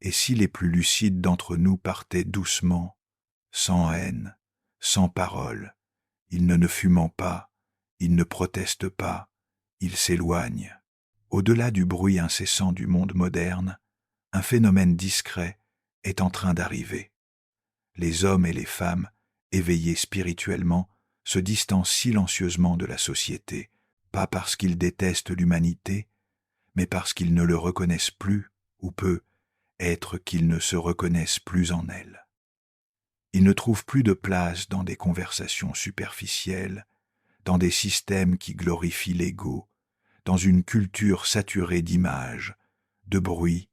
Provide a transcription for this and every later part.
Et si les plus lucides d'entre nous partaient doucement, sans haine, sans parole, ils ne fument pas, ils ne protestent pas, ils s'éloignent. Au-delà du bruit incessant du monde moderne, un phénomène discret est en train d'arriver. Les hommes et les femmes, éveillés spirituellement, se distancent silencieusement de la société, pas parce qu'ils détestent l'humanité, mais parce qu'ils ne le reconnaissent plus, ou peu, être qu'ils ne se reconnaissent plus en elle. Ils ne trouvent plus de place dans des conversations superficielles, dans des systèmes qui glorifient l'ego, dans une culture saturée d'images, de bruit,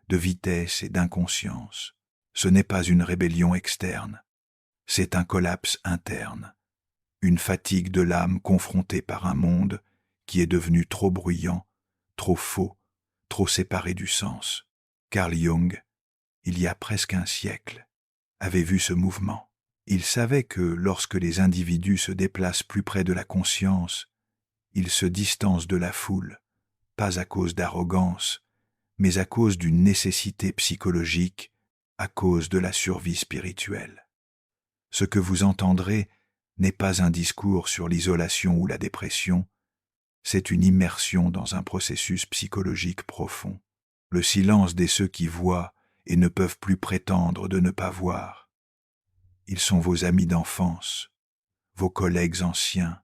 de vitesse et d'inconscience. Ce n'est pas une rébellion externe, c'est un collapse interne, une fatigue de l'âme confrontée par un monde qui est devenu trop bruyant, trop faux, trop séparé du sens. Carl Jung, il y a presque un siècle, avait vu ce mouvement. Il savait que lorsque les individus se déplacent plus près de la conscience, ils se distancent de la foule, pas à cause d'arrogance, mais à cause d'une nécessité psychologique, à cause de la survie spirituelle. Ce que vous entendrez n'est pas un discours sur l'isolation ou la dépression, c'est une immersion dans un processus psychologique profond. Le silence des ceux qui voient et ne peuvent plus prétendre de ne pas voir. Ils sont vos amis d'enfance, vos collègues anciens,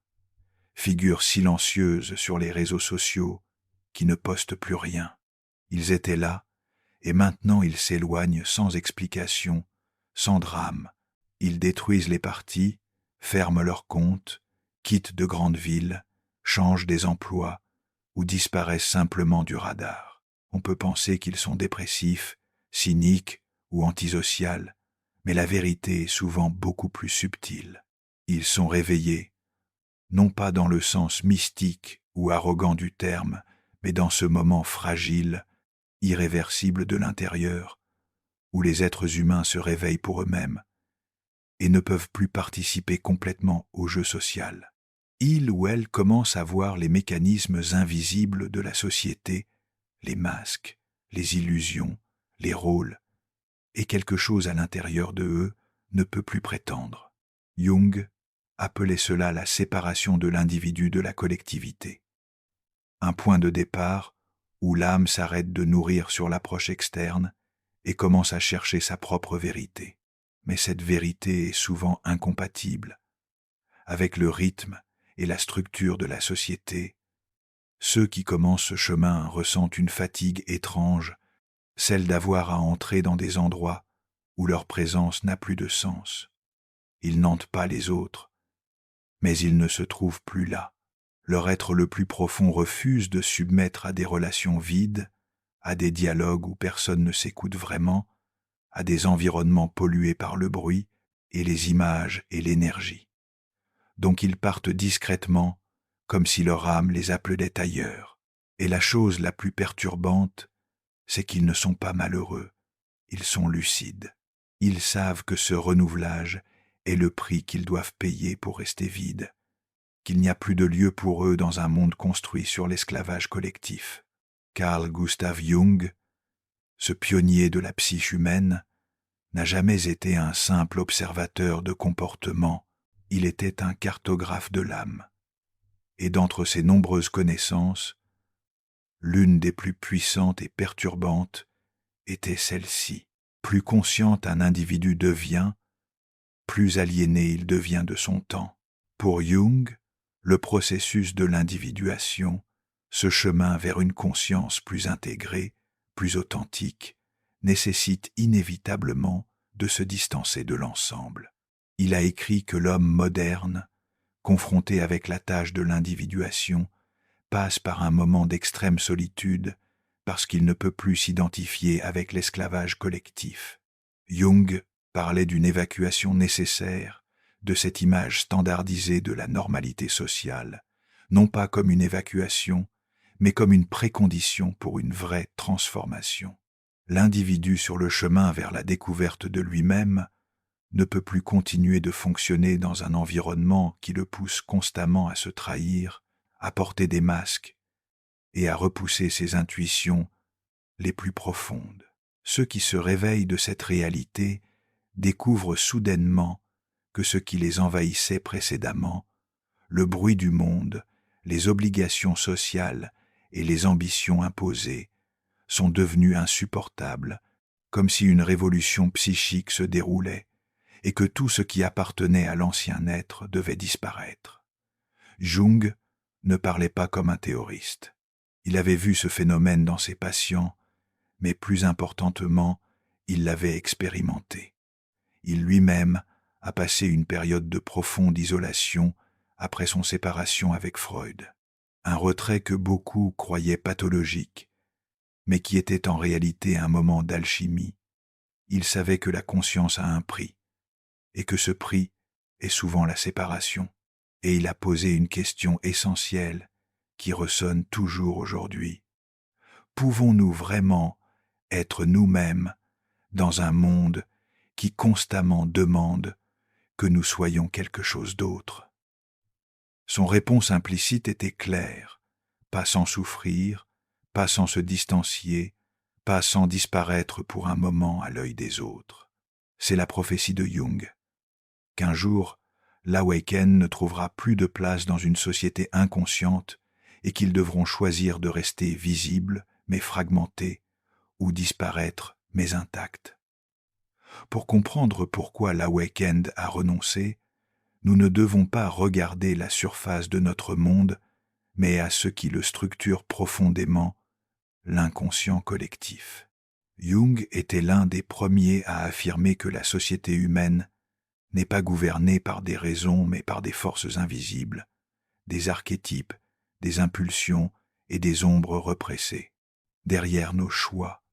figures silencieuses sur les réseaux sociaux qui ne postent plus rien. Ils étaient là, et maintenant ils s'éloignent sans explication, sans drame. Ils détruisent les partis, ferment leurs comptes, quittent de grandes villes, changent des emplois ou disparaissent simplement du radar. On peut penser qu'ils sont dépressifs, cyniques ou antisociaux, mais la vérité est souvent beaucoup plus subtile. Ils sont réveillés, non pas dans le sens mystique ou arrogant du terme, mais dans ce moment fragile, irréversible de l'intérieur, où les êtres humains se réveillent pour eux-mêmes et ne peuvent plus participer complètement au jeu social. Il ou elle commence à voir les mécanismes invisibles de la société, les masques, les illusions, les rôles, et quelque chose à l'intérieur de eux ne peut plus prétendre. Jung appelait cela la séparation de l'individu de la collectivité. Un point de départ où l'âme s'arrête de nourrir sur l'approche externe et commence à chercher sa propre vérité. Mais cette vérité est souvent incompatible avec le rythme et la structure de la société. Ceux qui commencent ce chemin ressentent une fatigue étrange, celle d'avoir à entrer dans des endroits où leur présence n'a plus de sens. Ils n'hantent pas les autres, mais ils ne se trouvent plus là. Leur être le plus profond refuse de submettre à des relations vides, à des dialogues où personne ne s'écoute vraiment, à des environnements pollués par le bruit et les images et l'énergie. Donc ils partent discrètement, comme si leur âme les appelait ailleurs. Et la chose la plus perturbante, c'est qu'ils ne sont pas malheureux, ils sont lucides. Ils savent que ce renouvelage est le prix qu'ils doivent payer pour rester vides, qu'il n'y a plus de lieu pour eux dans un monde construit sur l'esclavage collectif. Carl Gustav Jung, ce pionnier de la psyché humaine, n'a jamais été un simple observateur de comportement, il était un cartographe de l'âme. Et d'entre ses nombreuses connaissances, l'une des plus puissantes et perturbantes était celle-ci. Plus conscient un individu devient, plus aliéné il devient de son temps. Pour Jung, le processus de l'individuation, ce chemin vers une conscience plus intégrée, plus authentique, nécessite inévitablement de se distancer de l'ensemble. Il a écrit que l'homme moderne, confronté avec la tâche de l'individuation, passe par un moment d'extrême solitude parce qu'il ne peut plus s'identifier avec l'esclavage collectif. Jung parlait d'une évacuation nécessaire de cette image standardisée de la normalité sociale, non pas comme une évacuation, mais comme une précondition pour une vraie transformation. L'individu sur le chemin vers la découverte de lui-même ne peut plus continuer de fonctionner dans un environnement qui le pousse constamment à se trahir, à porter des masques et à repousser ses intuitions les plus profondes. Ceux qui se réveillent de cette réalité découvrent soudainement que ce qui les envahissait précédemment, le bruit du monde, les obligations sociales et les ambitions imposées, sont devenus insupportables, comme si une révolution psychique se déroulait, et que tout ce qui appartenait à l'ancien être devait disparaître. Jung ne parlait pas comme un théoriste. Il avait vu ce phénomène dans ses patients, mais plus importantement, il l'avait expérimenté. Il lui-même a passé une période de profonde isolation après son séparation avec Freud. Un retrait que beaucoup croyaient pathologique, mais qui était en réalité un moment d'alchimie. Il savait que la conscience a un prix, et que ce prix est souvent la séparation. Et il a posé une question essentielle qui ressonne toujours aujourd'hui. Pouvons-nous vraiment être nous-mêmes dans un monde qui constamment demande que nous soyons quelque chose d'autre? Son réponse implicite était claire, pas sans souffrir, pas sans se distancier, pas sans disparaître pour un moment à l'œil des autres. C'est la prophétie de Jung, qu'un jour, l'Awaken ne trouvera plus de place dans une société inconsciente et qu'ils devront choisir de rester visibles mais fragmentés ou disparaître mais intacts. Pour comprendre pourquoi l'Awakened a renoncé, nous ne devons pas regarder la surface de notre monde, mais à ce qui le structure profondément, l'inconscient collectif. Jung était l'un des premiers à affirmer que la société humaine n'est pas gouvernée par des raisons mais par des forces invisibles, des archétypes, des impulsions et des ombres repressées. Derrière nos choix,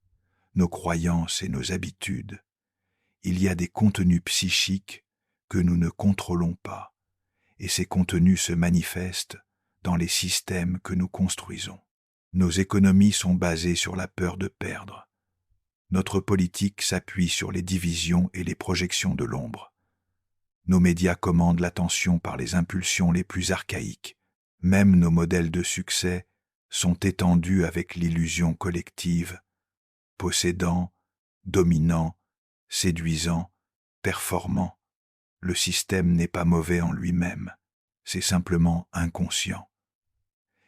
nos croyances et nos habitudes, il y a des contenus psychiques que nous ne contrôlons pas, et ces contenus se manifestent dans les systèmes que nous construisons. Nos économies sont basées sur la peur de perdre. Notre politique s'appuie sur les divisions et les projections de l'ombre. Nos médias commandent l'attention par les impulsions les plus archaïques. Même nos modèles de succès sont étendus avec l'illusion collective, possédant, dominant, séduisant, performant. Le système n'est pas mauvais en lui-même, c'est simplement inconscient.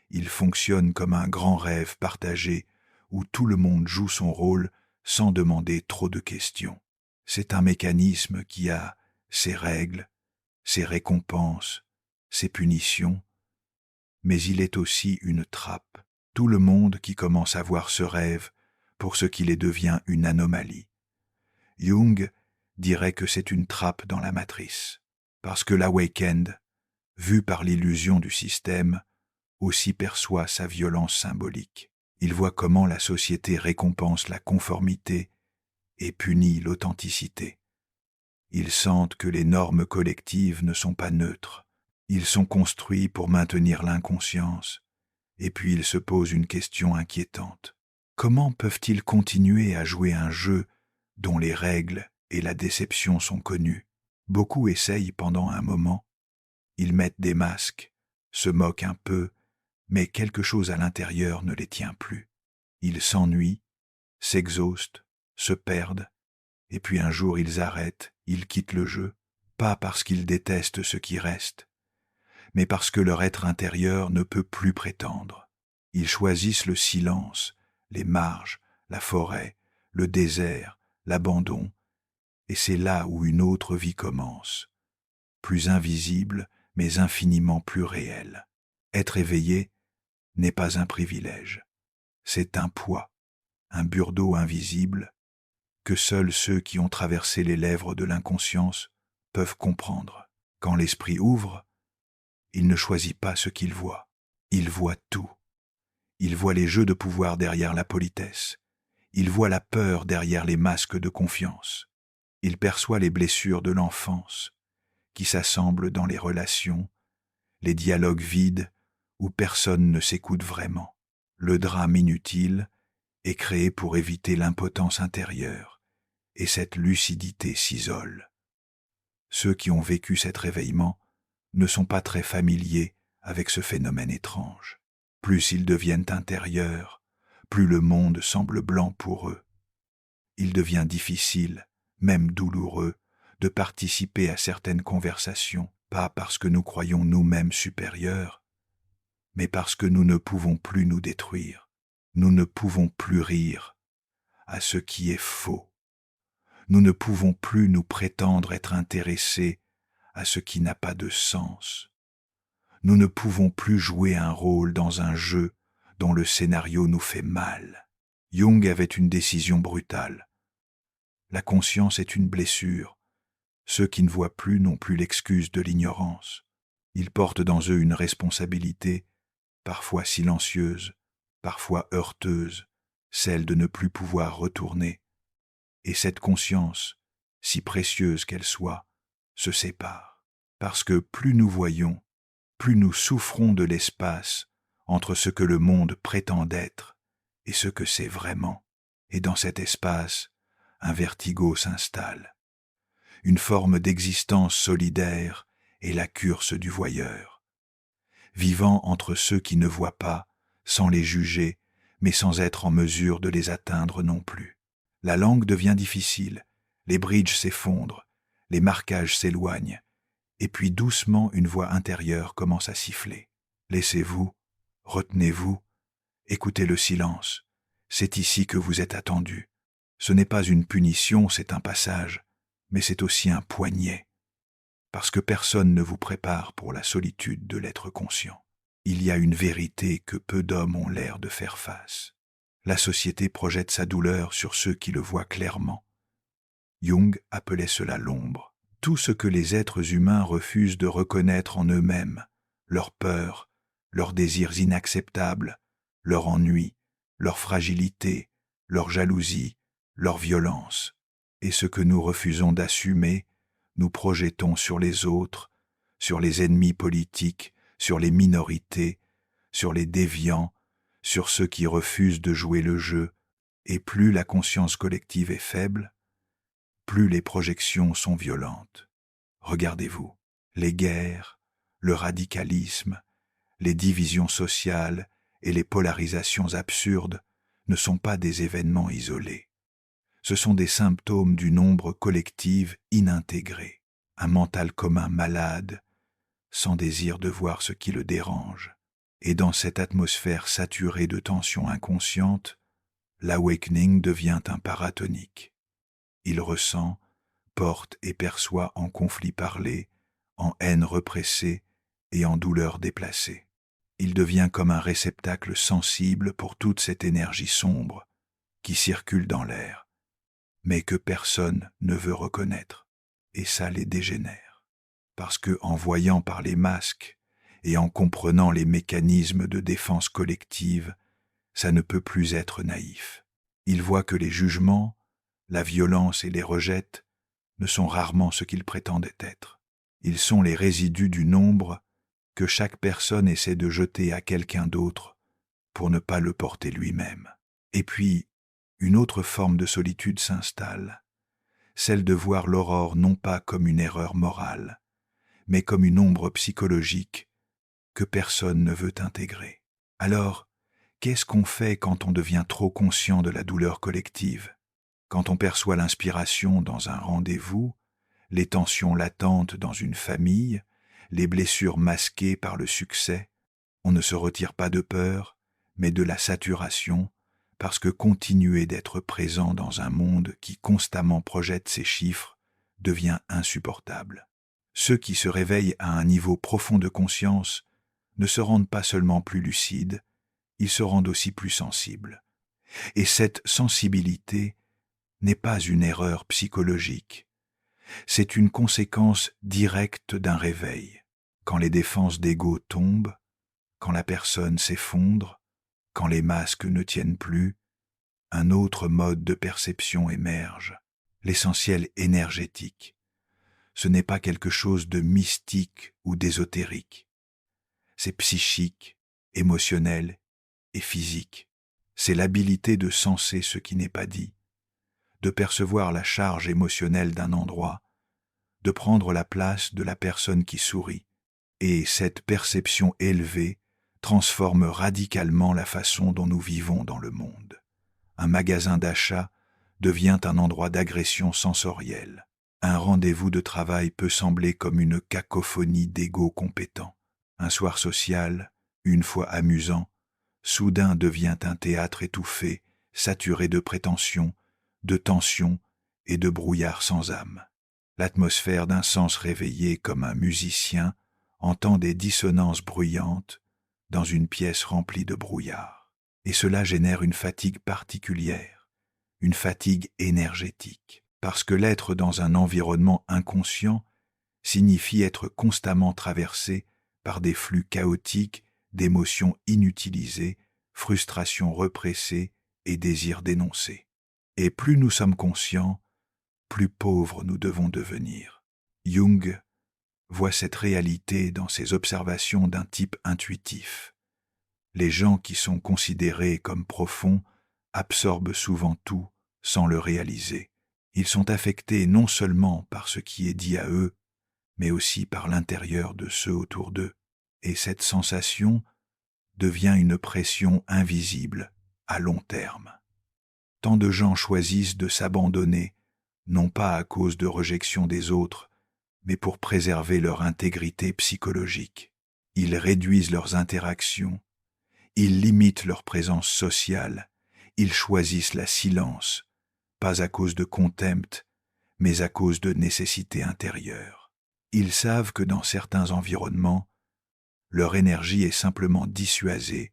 Il fonctionne comme un grand rêve partagé où tout le monde joue son rôle sans demander trop de questions. C'est un mécanisme qui a ses règles, ses récompenses, ses punitions, mais il est aussi une trappe. Tout le monde qui commence à voir ce rêve pour ce qu'il est devient une anomalie. Jung dirait que c'est une trappe dans la matrice, parce que l'Awakened, vu par l'illusion du système, aussi perçoit sa violence symbolique. Il voit comment la société récompense la conformité et punit l'authenticité. Ils sentent que les normes collectives ne sont pas neutres. Ils sont construits pour maintenir l'inconscience, et puis ils se posent une question inquiétante. Comment peuvent-ils continuer à jouer un jeu dont les règles et la déception sont connues? Beaucoup essayent pendant un moment. Ils mettent des masques, se moquent un peu, mais quelque chose à l'intérieur ne les tient plus. Ils s'ennuient, s'exhaustent, se perdent, et puis un jour ils arrêtent, ils quittent le jeu, pas parce qu'ils détestent ce qui reste, mais parce que leur être intérieur ne peut plus prétendre. Ils choisissent le silence, les marges, la forêt, le désert, l'abandon, et c'est là où une autre vie commence, plus invisible, mais infiniment plus réelle. Être éveillé n'est pas un privilège, c'est un poids, un burdeau invisible que seuls ceux qui ont traversé les lèvres de l'inconscience peuvent comprendre. Quand l'esprit ouvre, il ne choisit pas ce qu'il voit, il voit tout. Il voit les jeux de pouvoir derrière la politesse, il voit la peur derrière les masques de confiance, il perçoit les blessures de l'enfance qui s'assemblent dans les relations, les dialogues vides où personne ne s'écoute vraiment. Le drame inutile est créé pour éviter l'impotence intérieure, et cette lucidité s'isole. Ceux qui ont vécu cet réveillement ne sont pas très familiers avec ce phénomène étrange. Plus ils deviennent intérieurs, plus le monde semble blanc pour eux. il devient difficile, même douloureux, de participer à certaines conversations, pas parce que nous croyons nous-mêmes supérieurs, mais parce que nous ne pouvons plus nous détruire. Nous ne pouvons plus rire à ce qui est faux. Nous ne pouvons plus nous prétendre être intéressés à ce qui n'a pas de sens. Nous ne pouvons plus jouer un rôle dans un jeu dont le scénario nous fait mal. Jung avait une décision brutale. La conscience est une blessure. Ceux qui ne voient plus n'ont plus l'excuse de l'ignorance. Ils portent dans eux une responsabilité, parfois silencieuse, parfois heurteuse, celle de ne plus pouvoir retourner. Et cette conscience, si précieuse qu'elle soit, se sépare. Parce que plus nous voyons, plus nous souffrons de l'espace entre ce que le monde prétend être et ce que c'est vraiment. Et dans cet espace, un vertigo s'installe. Une forme d'existence solidaire est la curse du voyeur. Vivant entre ceux qui ne voient pas, sans les juger, mais sans être en mesure de les atteindre non plus. La langue devient difficile, les bridges s'effondrent, les marquages s'éloignent, et puis doucement une voix intérieure commence à siffler. Laissez-vous, retenez-vous, écoutez le silence. C'est ici que vous êtes attendu. Ce n'est pas une punition, c'est un passage, mais c'est aussi un poignet, parce que personne ne vous prépare pour la solitude de l'être conscient. Il y a une vérité que peu d'hommes ont l'air de faire face. La société projette sa douleur sur ceux qui le voient clairement. Jung appelait cela l'ombre. Tout ce que les êtres humains refusent de reconnaître en eux-mêmes, leurs peurs, leurs désirs inacceptables, leur ennui, leur fragilité, leur jalousie, leur violence, et ce que nous refusons d'assumer, nous projetons sur les autres, sur les ennemis politiques, sur les minorités, sur les déviants, sur ceux qui refusent de jouer le jeu, et plus la conscience collective est faible, plus les projections sont violentes. Regardez-vous, les guerres, le radicalisme, les divisions sociales et les polarisations absurdes ne sont pas des événements isolés. Ce sont des symptômes d'une ombre collective inintégrée, un mental commun malade, sans désir de voir ce qui le dérange. Et dans cette atmosphère saturée de tensions inconscientes, l'awakening devient un paratonique. Il ressent, porte et perçoit en conflit parlé, en haine repressée et en douleur déplacée. Il devient comme un réceptacle sensible pour toute cette énergie sombre qui circule dans l'air, mais que personne ne veut reconnaître, et ça les dégénère. Parce que, en voyant par les masques et en comprenant les mécanismes de défense collective, ça ne peut plus être naïf. Il voit que les jugements, la violence et les rejettes ne sont rarement ce qu'ils prétendent être. Ils sont les résidus d'une ombre que chaque personne essaie de jeter à quelqu'un d'autre pour ne pas le porter lui-même. Et puis, une autre forme de solitude s'installe, celle de voir l'aurore non pas comme une erreur morale, mais comme une ombre psychologique que personne ne veut intégrer. Alors, qu'est-ce qu'on fait quand on devient trop conscient de la douleur collective? Quand on perçoit l'inspiration dans un rendez-vous, les tensions latentes dans une famille, les blessures masquées par le succès, on ne se retire pas de peur, mais de la saturation, parce que continuer d'être présent dans un monde qui constamment projette ses chiffres devient insupportable. Ceux qui se réveillent à un niveau profond de conscience ne se rendent pas seulement plus lucides, ils se rendent aussi plus sensibles. Et cette sensibilité n'est pas une erreur psychologique. C'est une conséquence directe d'un réveil. Quand les défenses d'ego tombent, quand la personne s'effondre, quand les masques ne tiennent plus, un autre mode de perception émerge, l'essentiel énergétique. Ce n'est pas quelque chose de mystique ou d'ésotérique. C'est psychique, émotionnel et physique. C'est l'habilité de senser ce qui n'est pas dit, de percevoir la charge émotionnelle d'un endroit, de prendre la place de la personne qui sourit. Et cette perception élevée transforme radicalement la façon dont nous vivons dans le monde. Un magasin d'achat devient un endroit d'agression sensorielle. Un rendez-vous de travail peut sembler comme une cacophonie d'égos compétents. Un soir social, une fois amusant, soudain devient un théâtre étouffé, saturé de prétentions, de tensions et de brouillard sans âme. L'atmosphère d'un sens réveillé comme un musicien entend des dissonances bruyantes dans une pièce remplie de brouillard. Et cela génère une fatigue particulière, une fatigue énergétique, parce que l'être dans un environnement inconscient signifie être constamment traversé par des flux chaotiques d'émotions inutilisées, frustrations repressées et désirs dénoncés. Et plus nous sommes conscients, plus pauvres nous devons devenir. Jung voit cette réalité dans ses observations d'un type intuitif. Les gens qui sont considérés comme profonds absorbent souvent tout sans le réaliser. Ils sont affectés non seulement par ce qui est dit à eux, mais aussi par l'intérieur de ceux autour d'eux. Et cette sensation devient une pression invisible à long terme. Tant de gens choisissent de s'abandonner, non pas à cause de rejection des autres, mais pour préserver leur intégrité psychologique. Ils réduisent leurs interactions, ils limitent leur présence sociale, ils choisissent la silence, pas à cause de contempt, mais à cause de nécessité intérieure. Ils savent que dans certains environnements, leur énergie est simplement dissuasée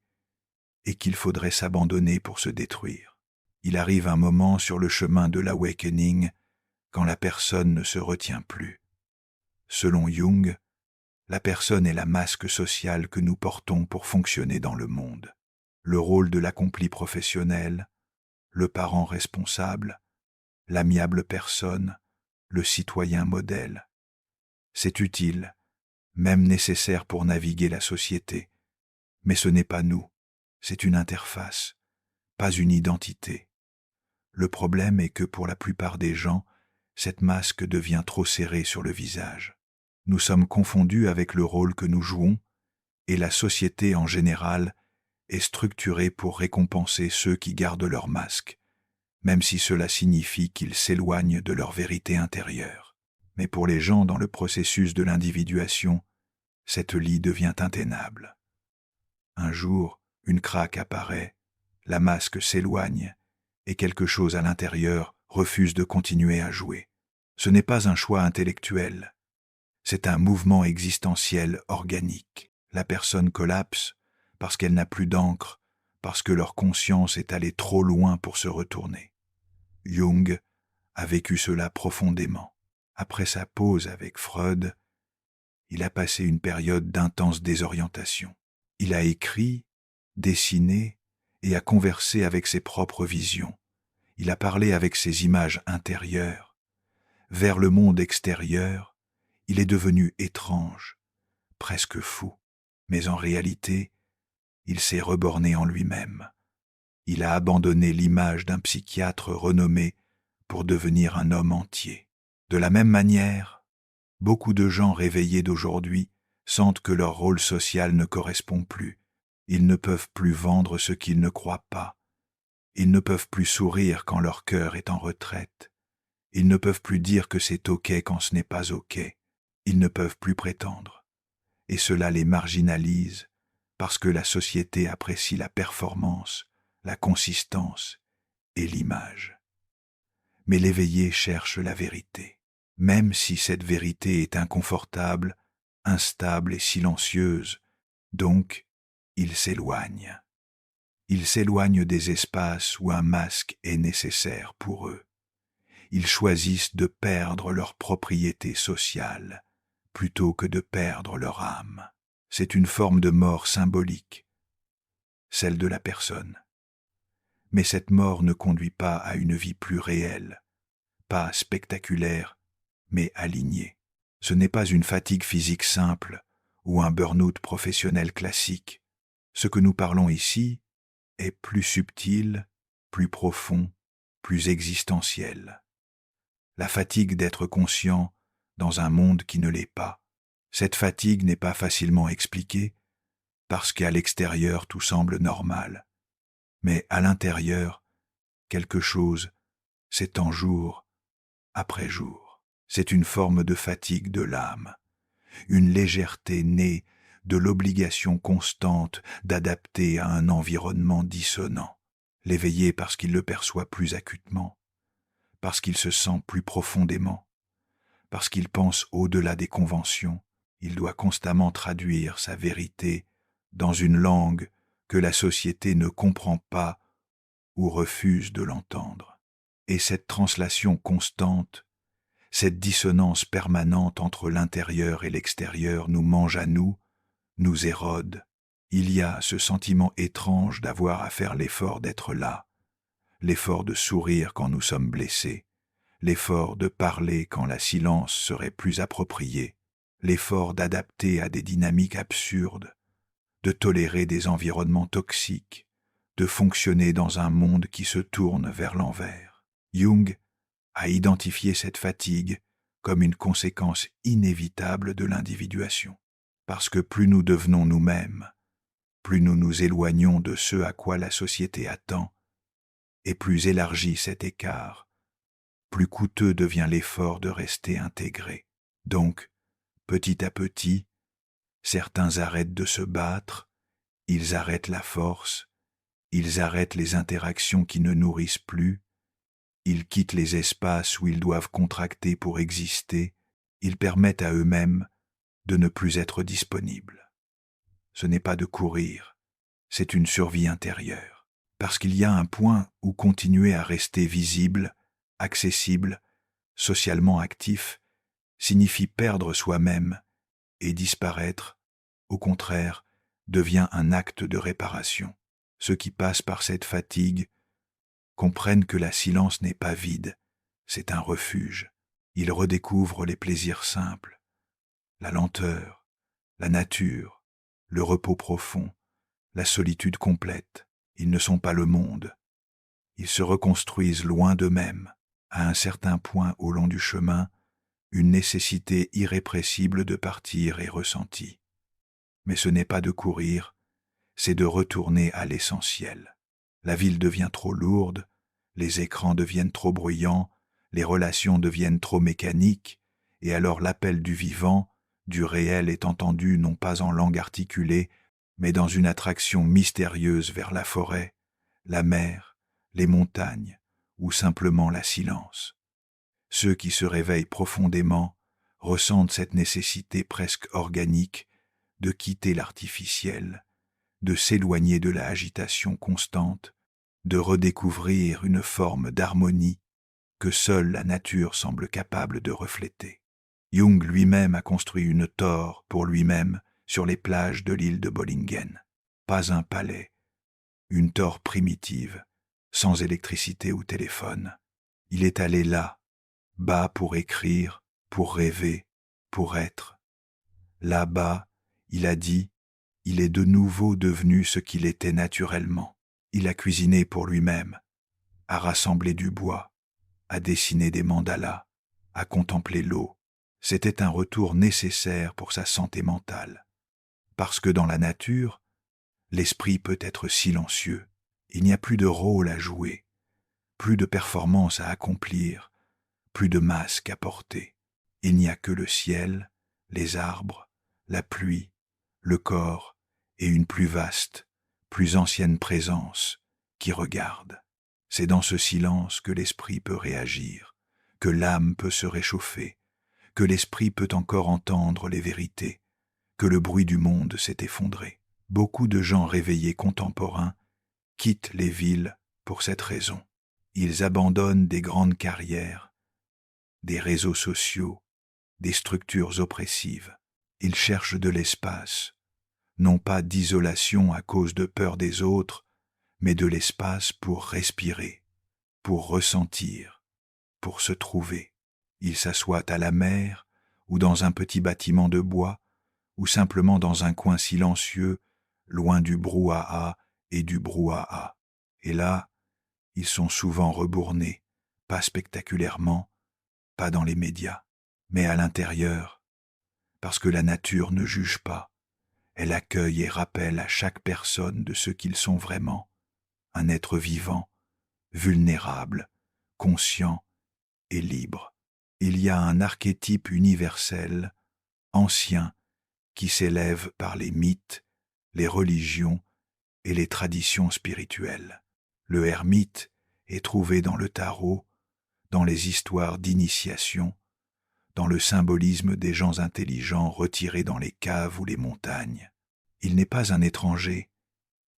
et qu'il faudrait s'abandonner pour se détruire. Il arrive un moment sur le chemin de l'awakening quand la personne ne se retient plus. Selon Jung, la personne est la masque sociale que nous portons pour fonctionner dans le monde. Le rôle de l'accompli professionnel, le parent responsable, l'amiable personne, le citoyen modèle. C'est utile, même nécessaire pour naviguer la société. Mais ce n'est pas nous, c'est une interface, pas une identité. Le problème est que pour la plupart des gens, cette masque devient trop serrée sur le visage. Nous sommes confondus avec le rôle que nous jouons, et la société en général est structurée pour récompenser ceux qui gardent leur masque, même si cela signifie qu'ils s'éloignent de leur vérité intérieure. Mais pour les gens dans le processus de l'individuation, cette lie devient intenable. Un jour, une craque apparaît, la masque s'éloigne, et quelque chose à l'intérieur refuse de continuer à jouer. Ce n'est pas un choix intellectuel, c'est un mouvement existentiel organique. La personne collapse parce qu'elle n'a plus d'encre, parce que leur conscience est allée trop loin pour se retourner. Jung a vécu cela profondément. Après sa pause avec Freud, il a passé une période d'intense désorientation. Il a écrit, dessiné et a conversé avec ses propres visions. Il a parlé avec ses images intérieures. Vers le monde extérieur, il est devenu étrange, presque fou. Mais en réalité, il s'est reborné en lui-même. Il a abandonné l'image d'un psychiatre renommé pour devenir un homme entier. De la même manière, beaucoup de gens réveillés d'aujourd'hui sentent que leur rôle social ne correspond plus. Ils ne peuvent plus vendre ce qu'ils ne croient pas. Ils ne peuvent plus sourire quand leur cœur est en retraite. Ils ne peuvent plus dire que c'est OK quand ce n'est pas OK. Ils ne peuvent plus prétendre. Et cela les marginalise parce que la société apprécie la performance, la consistance et l'image. Mais l'éveillé cherche la vérité. Même si cette vérité est inconfortable, instable et silencieuse, donc il s'éloigne. Ils s'éloignent des espaces où un masque est nécessaire pour eux. Ils choisissent de perdre leur propriété sociale plutôt que de perdre leur âme. C'est une forme de mort symbolique, celle de la personne. Mais cette mort ne conduit pas à une vie plus réelle, pas spectaculaire, mais alignée. Ce n'est pas une fatigue physique simple ou un burn-out professionnel classique. Ce que nous parlons ici est plus subtil, plus profond, plus existentiel. La fatigue d'être conscient dans un monde qui ne l'est pas. Cette fatigue n'est pas facilement expliquée parce qu'à l'extérieur tout semble normal. Mais à l'intérieur, quelque chose s'étend jour après jour. C'est une forme de fatigue de l'âme, une légèreté née de l'obligation constante d'adapter à un environnement dissonant. L'éveillé parce qu'il le perçoit plus acutement, parce qu'il se sent plus profondément, parce qu'il pense au-delà des conventions, il doit constamment traduire sa vérité dans une langue que la société ne comprend pas ou refuse de l'entendre. Et cette translation constante, cette dissonance permanente entre l'intérieur et l'extérieur nous mange à nous érode. Il y a ce sentiment étrange d'avoir à faire l'effort d'être là, l'effort de sourire quand nous sommes blessés, l'effort de parler quand la silence serait plus appropriée, l'effort d'adapter à des dynamiques absurdes, de tolérer des environnements toxiques, de fonctionner dans un monde qui se tourne vers l'envers. Jung a identifié cette fatigue comme une conséquence inévitable de l'individuation. Parce que plus nous devenons nous-mêmes, plus nous nous éloignons de ce à quoi la société attend, et plus élargi cet écart, plus coûteux devient l'effort de rester intégré. Donc, petit à petit, certains arrêtent de se battre, ils arrêtent la force, ils arrêtent les interactions qui ne nourrissent plus, ils quittent les espaces où ils doivent contracter pour exister, ils permettent à eux-mêmes de ne plus être disponibles. Ce n'est pas de courir, c'est une survie intérieure, parce qu'il y a un point où continuer à rester visible, accessible, socialement actif, signifie perdre soi-même et disparaître, au contraire, devient un acte de réparation. Ceux qui passent par cette fatigue comprennent que la silence n'est pas vide, c'est un refuge. Ils redécouvrent les plaisirs simples, la lenteur, la nature, le repos profond, la solitude complète. Ils ne sont pas le monde. Ils se reconstruisent loin d'eux-mêmes. À un certain point au long du chemin, une nécessité irrépressible de partir est ressentie. Mais ce n'est pas de courir, c'est de retourner à l'essentiel. La ville devient trop lourde, les écrans deviennent trop bruyants, les relations deviennent trop mécaniques, et alors l'appel du vivant, du réel est entendu non pas en langue articulée, mais dans une attraction mystérieuse vers la forêt, la mer, les montagnes, ou simplement la silence. Ceux qui se réveillent profondément ressentent cette nécessité presque organique de quitter l'artificiel, de s'éloigner de la agitation constante, de redécouvrir une forme d'harmonie que seule la nature semble capable de refléter. Jung lui-même a construit une tour pour lui-même sur les plages de l'île de Bollingen. Pas un palais, une tour primitive, sans électricité ou téléphone. Il est allé là, bas pour écrire, pour rêver, pour être. Là-bas, il a dit, il est de nouveau devenu ce qu'il était naturellement. Il a cuisiné pour lui-même, a rassemblé du bois, a dessiné des mandalas, a contemplé l'eau. C'était un retour nécessaire pour sa santé mentale. Parce que dans la nature, l'esprit peut être silencieux. Il n'y a plus de rôle à jouer, plus de performance à accomplir, plus de masque à porter. Il n'y a que le ciel, les arbres, la pluie, le corps et une plus vaste, plus ancienne présence qui regarde. C'est dans ce silence que l'esprit peut réagir, que l'âme peut se réchauffer, que l'esprit peut encore entendre les vérités, que le bruit du monde s'est effondré. Beaucoup de gens réveillés contemporains quittent les villes pour cette raison. Ils abandonnent des grandes carrières, des réseaux sociaux, des structures oppressives. Ils cherchent de l'espace, non pas d'isolation à cause de peur des autres, mais de l'espace pour respirer, pour ressentir, pour se trouver. Ils s'assoient à la mer, ou dans un petit bâtiment de bois, ou simplement dans un coin silencieux, loin du brouhaha et du brouhaha. Et là, ils sont souvent rebournés, pas spectaculairement, pas dans les médias, mais à l'intérieur, parce que la nature ne juge pas. Elle accueille et rappelle à chaque personne de ce qu'ils sont vraiment, un être vivant, vulnérable, conscient et libre. Il y a un archétype universel, ancien, qui s'élève par les mythes, les religions et les traditions spirituelles. Le ermite est trouvé dans le tarot, dans les histoires d'initiation, dans le symbolisme des gens intelligents retirés dans les caves ou les montagnes. Il n'est pas un étranger,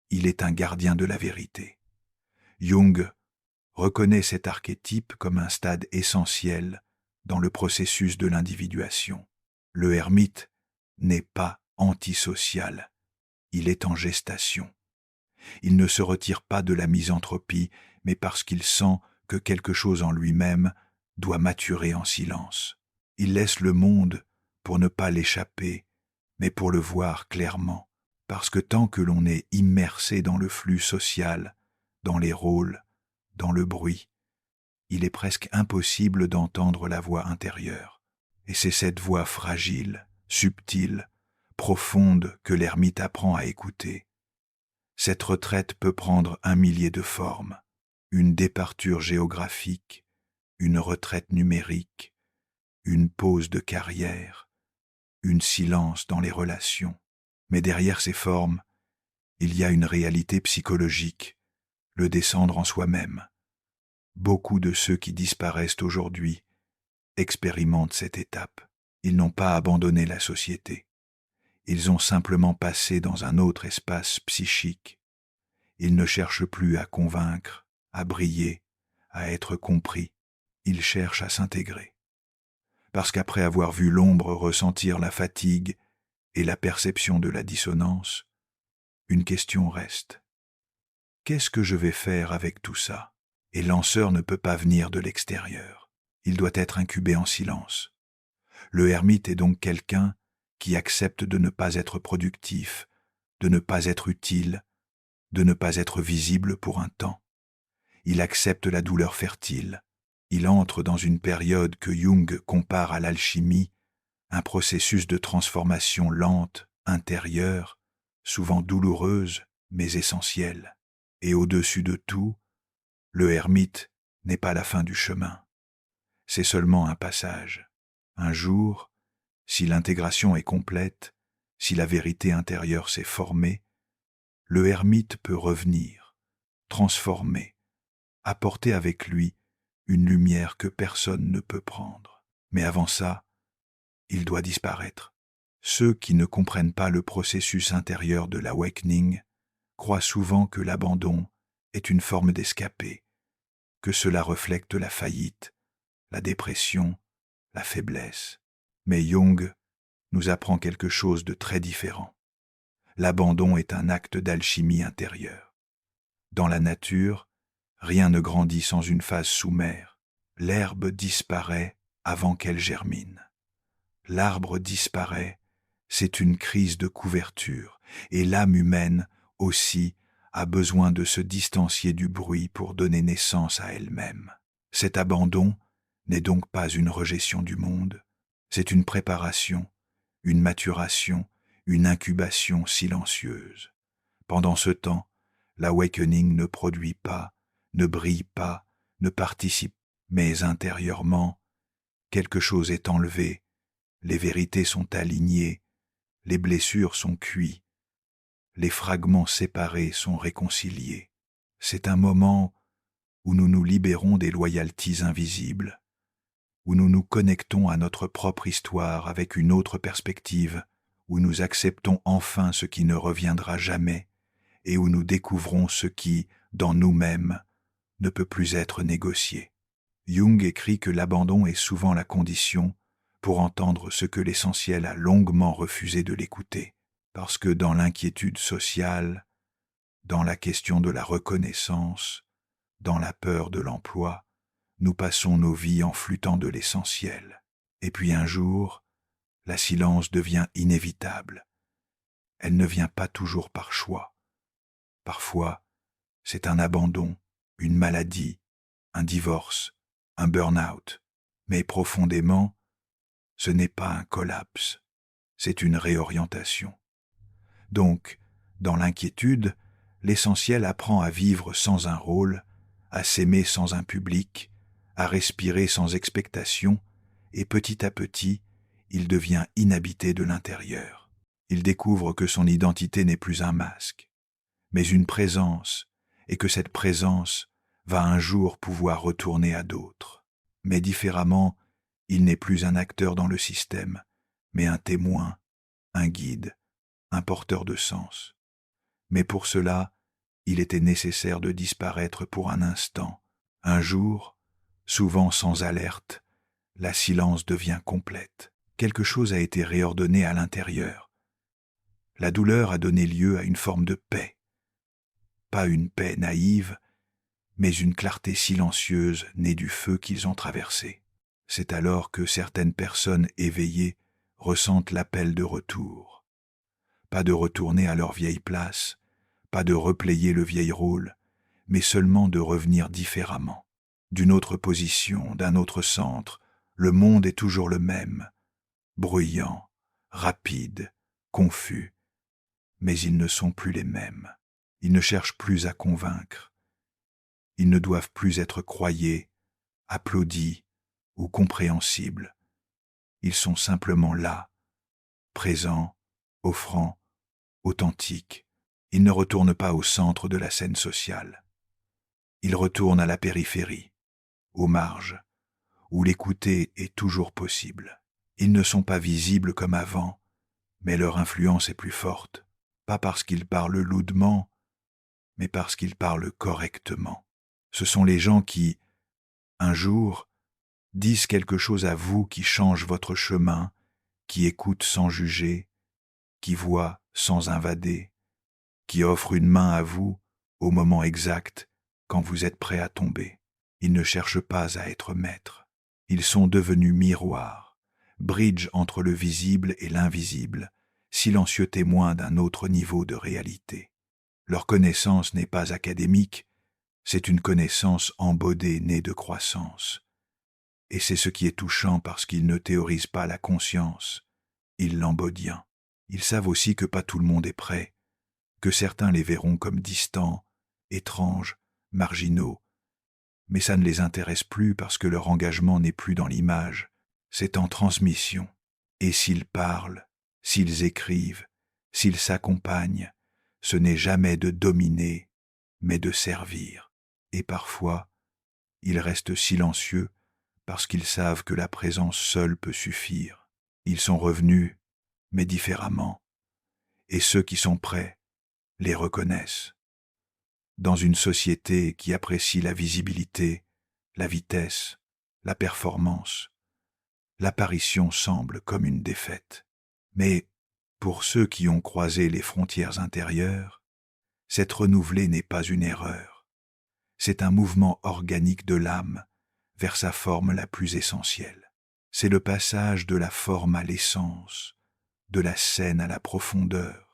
il est un gardien de la vérité. Jung reconnaît cet archétype comme un stade essentiel dans le processus de l'individuation. Le ermite n'est pas antisocial, il est en gestation. Il ne se retire pas de la misanthropie, mais parce qu'il sent que quelque chose en lui-même doit maturer en silence. Il laisse le monde pour ne pas l'échapper, mais pour le voir clairement, parce que tant que l'on est immersé dans le flux social, dans les rôles, dans le bruit, il est presque impossible d'entendre la voix intérieure. Et c'est cette voix fragile, subtile, profonde que l'ermite apprend à écouter. Cette retraite peut prendre 1 millier de formes, une départure géographique, une retraite numérique, une pause de carrière, une silence dans les relations. Mais derrière ces formes, il y a une réalité psychologique, le descendre en soi-même. Beaucoup de ceux qui disparaissent aujourd'hui expérimentent cette étape. Ils n'ont pas abandonné la société. Ils ont simplement passé dans un autre espace psychique. Ils ne cherchent plus à convaincre, à briller, à être compris. Ils cherchent à s'intégrer. Parce qu'après avoir vu l'ombre ressentir la fatigue et la perception de la dissonance, une question reste. Qu'est-ce que je vais faire avec tout ça? Et Lanceur ne peut pas venir de l'extérieur. Il doit être incubé en silence. Le ermite est donc quelqu'un qui accepte de ne pas être productif, de ne pas être utile, de ne pas être visible pour un temps. Il accepte la douleur fertile. Il entre dans une période que Jung compare à l'alchimie, un processus de transformation lente, intérieure, souvent douloureuse, mais essentielle. Et au-dessus de tout, le ermite n'est pas la fin du chemin. C'est seulement un passage. Un jour, si l'intégration est complète, si la vérité intérieure s'est formée, le ermite peut revenir, transformer, apporter avec lui une lumière que personne ne peut prendre. Mais avant ça, il doit disparaître. Ceux qui ne comprennent pas le processus intérieur de l'awakening croient souvent que l'abandon est une forme d'escapé, que cela reflète la faillite, la dépression, la faiblesse. Mais Jung nous apprend quelque chose de très différent. L'abandon est un acte d'alchimie intérieure. Dans la nature, rien ne grandit sans une phase sous-mère. L'herbe disparaît avant qu'elle germine. L'arbre disparaît, c'est une crise de couverture, et l'âme humaine aussi a besoin de se distancier du bruit pour donner naissance à elle-même. Cet abandon n'est donc pas une rejection du monde, c'est une préparation, une maturation, une incubation silencieuse. Pendant ce temps, l'awakening ne produit pas, ne brille pas, ne participe, mais intérieurement, quelque chose est enlevé, les vérités sont alignées, les blessures sont cuites, les fragments séparés sont réconciliés. C'est un moment où nous nous libérons des loyalties invisibles, où nous nous connectons à notre propre histoire avec une autre perspective, où nous acceptons enfin ce qui ne reviendra jamais et où nous découvrons ce qui, dans nous-mêmes, ne peut plus être négocié. Jung écrit que l'abandon est souvent la condition pour entendre ce que l'essentiel a longuement refusé de l'écouter, parce que dans l'inquiétude sociale, dans la question de la reconnaissance, dans la peur de l'emploi, nous passons nos vies en flûtant de l'essentiel. Et puis un jour, la silence devient inévitable. Elle ne vient pas toujours par choix. Parfois, c'est un abandon, une maladie, un divorce, un burn-out. Mais profondément, ce n'est pas un collapse, c'est une réorientation. Donc, dans l'inquiétude, l'essentiel apprend à vivre sans un rôle, à s'aimer sans un public, à respirer sans expectation, et petit à petit, il devient inhabité de l'intérieur. Il découvre que son identité n'est plus un masque, mais une présence, et que cette présence va un jour pouvoir retourner à d'autres. Mais différemment, il n'est plus un acteur dans le système, mais un témoin, un guide, un porteur de sens. Mais pour cela, il était nécessaire de disparaître pour un instant. Un jour, souvent sans alerte, la silence devient complète. Quelque chose a été réordonné à l'intérieur. La douleur a donné lieu à une forme de paix. Pas une paix naïve, mais une clarté silencieuse née du feu qu'ils ont traversé. C'est alors que certaines personnes éveillées ressentent l'appel de retour. Pas de retourner à leur vieille place, pas de replayer le vieil rôle, mais seulement de revenir différemment. D'une autre position, d'un autre centre, le monde est toujours le même, bruyant, rapide, confus, mais ils ne sont plus les mêmes. Ils ne cherchent plus à convaincre. Ils ne doivent plus être croyés, applaudis ou compréhensibles. Ils sont simplement là, présents, offrants, authentiques. Ils ne retournent pas au centre de la scène sociale. Ils retournent à la périphérie, aux marges, où l'écouter est toujours possible. Ils ne sont pas visibles comme avant, mais leur influence est plus forte, pas parce qu'ils parlent lourdement, mais parce qu'ils parlent correctement. Ce sont les gens qui, un jour, disent quelque chose à vous qui change votre chemin, qui écoutent sans juger, qui voient sans invader, qui offrent une main à vous au moment exact quand vous êtes prêt à tomber. Ils ne cherchent pas à être maîtres. Ils sont devenus miroirs, bridge entre le visible et l'invisible, silencieux témoins d'un autre niveau de réalité. Leur connaissance n'est pas académique, c'est une connaissance embodée née de croissance. Et c'est ce qui est touchant parce qu'ils ne théorisent pas la conscience, ils l'embodient. Ils savent aussi que pas tout le monde est prêt, que certains les verront comme distants, étranges, marginaux, mais ça ne les intéresse plus parce que leur engagement n'est plus dans l'image, c'est en transmission. Et s'ils parlent, s'ils écrivent, s'ils s'accompagnent, ce n'est jamais de dominer, mais de servir. Et parfois, ils restent silencieux parce qu'ils savent que la présence seule peut suffire. Ils sont revenus, mais différemment, et ceux qui sont prêts les reconnaissent. Dans une société qui apprécie la visibilité, la vitesse, la performance, l'apparition semble comme une défaite. Mais pour ceux qui ont croisé les frontières intérieures, cette renouvelée n'est pas une erreur. C'est un mouvement organique de l'âme vers sa forme la plus essentielle. C'est le passage de la forme à l'essence, de la scène à la profondeur,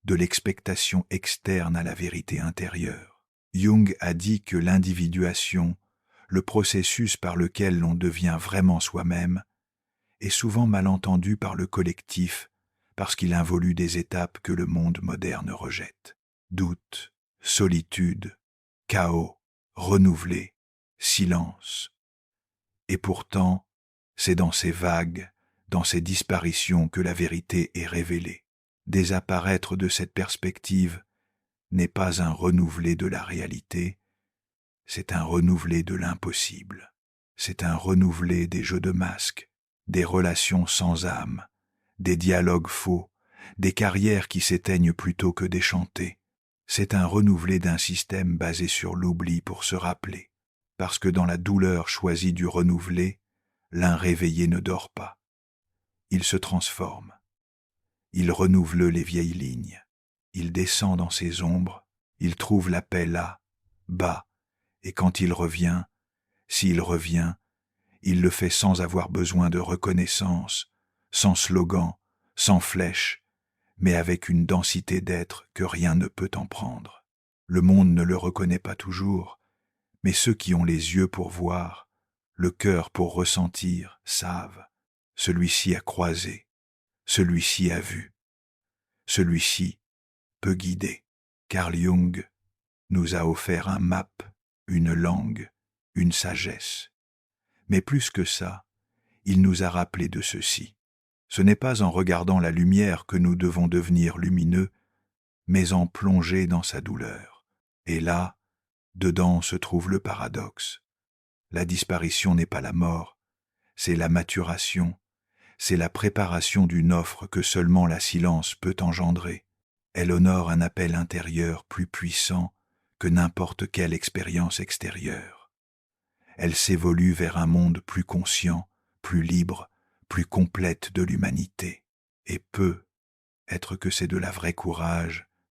de l'expectation externe à la vérité intérieure. Jung a dit que l'individuation, le processus par lequel l'on devient vraiment soi-même, est souvent mal entendu par le collectif parce qu'il involue des étapes que le monde moderne rejette. Doute, solitude, chaos, renouvelé, silence. Et pourtant, c'est dans ces vagues, dans ces disparitions que la vérité est révélée. Désapparaître de cette perspective n'est pas un renouvelé de la réalité, c'est un renouvelé de l'impossible. C'est un renouvelé des jeux de masques, des relations sans âme, des dialogues faux, des carrières qui s'éteignent plutôt que déchantées. C'est un renouvelé d'un système basé sur l'oubli pour se rappeler, parce que dans la douleur choisie du renouvelé, l'un réveillé ne dort pas. Il se transforme. Il renouvelle les vieilles lignes. Il descend dans ses ombres, il trouve la paix là, bas, et quand il revient, s'il revient, il le fait sans avoir besoin de reconnaissance, sans slogan, sans flèche, mais avec une densité d'être que rien ne peut en prendre. Le monde ne le reconnaît pas toujours, mais ceux qui ont les yeux pour voir, le cœur pour ressentir, savent. Celui-ci a croisé, celui-ci a vu, celui-ci peut guider. Carl Jung nous a offert un map, une langue, une sagesse. Mais plus que ça, il nous a rappelé de ceci. Ce n'est pas en regardant la lumière que nous devons devenir lumineux, mais en plonger dans sa douleur. Et là, dedans se trouve le paradoxe. La disparition n'est pas la mort, c'est la maturation, c'est la préparation d'une offre que seulement la silence peut engendrer. Elle honore un appel intérieur plus puissant que n'importe quelle expérience extérieure. Elle s'évolue vers un monde plus conscient, plus libre, plus complète de l'humanité. Et peut être que c'est de la vraie courage